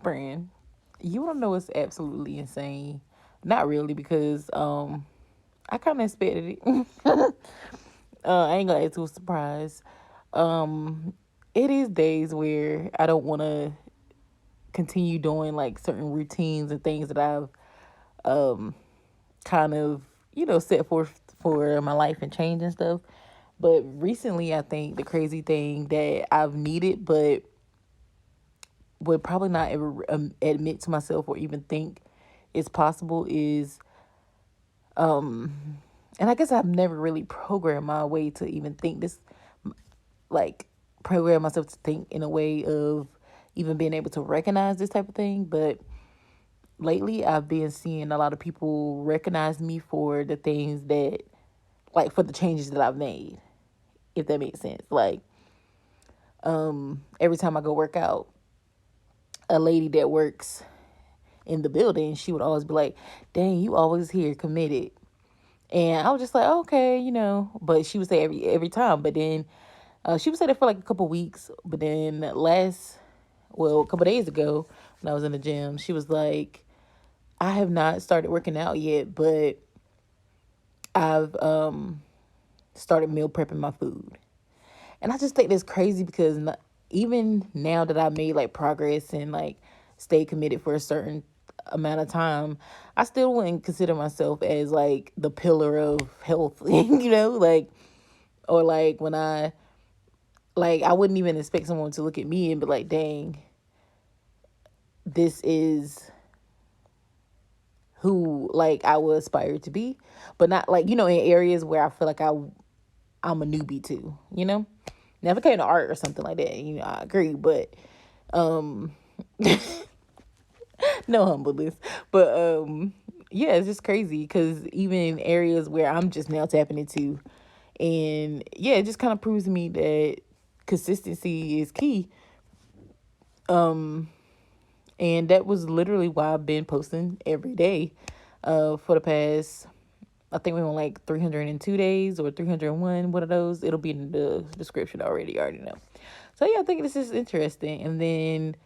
Friend, you wanna know what's absolutely insane? Not really, because I kind of expected it. I ain't gonna act too surprised. Um, it is days where I don't want to continue doing like certain routines and things that I've um kind of set forth for my life and change and stuff. But recently, I think the crazy thing that I've needed, but would probably not ever admit to myself or even think is possible is, and I guess I've never really programmed my way to even think this, like program myself to think in a way of even being able to recognize this type of thing. But lately, I've been seeing a lot of people recognize me for the things that, like, for the changes that I've made, if that makes sense. Like, every time I go work out, a lady that works in the building, she would always be like, "Dang, you always here committed." And I was just like, okay, But she would say every time. But then she would say that for like a couple weeks. But then a couple days ago, when I was in the gym, she was like, "I have not started working out yet, but I've started meal prepping my food." And I just think that's crazy because even now that I made like progress and like stay committed for a certain amount of time, I still wouldn't consider myself as like the pillar of health, like, or like when I wouldn't even expect someone to look at me and be like, "Dang, this is who like I would aspire to be," but not like in areas where I feel like I'm a newbie too. Now if it came to art or something like that, I agree, but um, no humbleness, but yeah, it's just crazy because even in areas where I'm just now tapping into, and yeah, it just kind of proves to me that consistency is key. And that was literally why I've been posting every day for the past, I think we're on like 302 days or 301, one of those. It'll be in the description already. You already know. So yeah, I think this is interesting. And then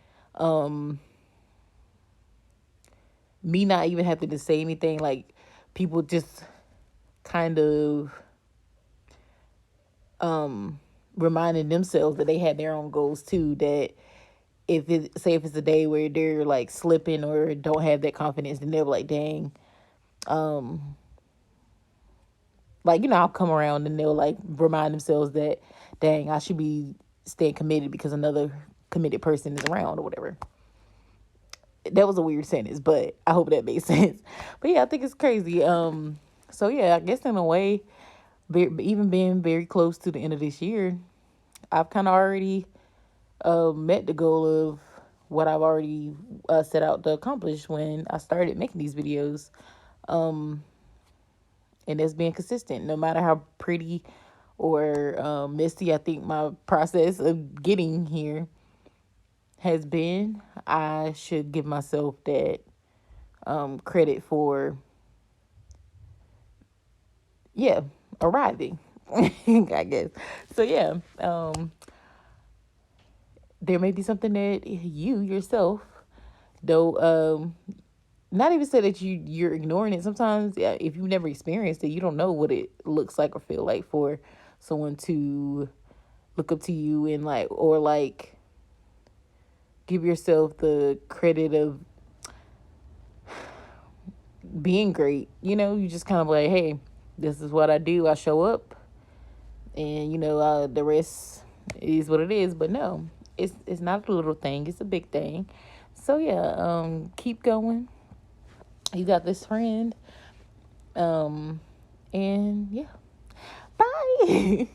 me not even having to say anything, like people just kind of reminding themselves that they had their own goals too. That if it's a day where they're like slipping or don't have that confidence, then they're like, "Dang," like I'll come around and they'll like remind themselves that, "Dang, I should be staying committed because another committed person is around," or whatever. That was a weird sentence, but I hope that made sense. But yeah, I think it's crazy. So yeah, I guess in a way, even being very close to the end of this year, I've kind of already met the goal of what I've already set out to accomplish when I started making these videos. And that's being consistent, no matter how pretty or messy I think my process of getting here has been. I should give myself that credit for, yeah, arriving. I guess. So yeah, there may be something that you yourself, though, not even say that you're ignoring it. Sometimes, yeah, if you've never experienced it, you don't know what it looks like or feel like for someone to look up to you and like, or like give yourself the credit of being great. You just kind of like, hey, this is what I do. I show up, and the rest is what it is. But no, it's not a little thing. It's a big thing. So yeah, keep going. You got this friend. And yeah, bye.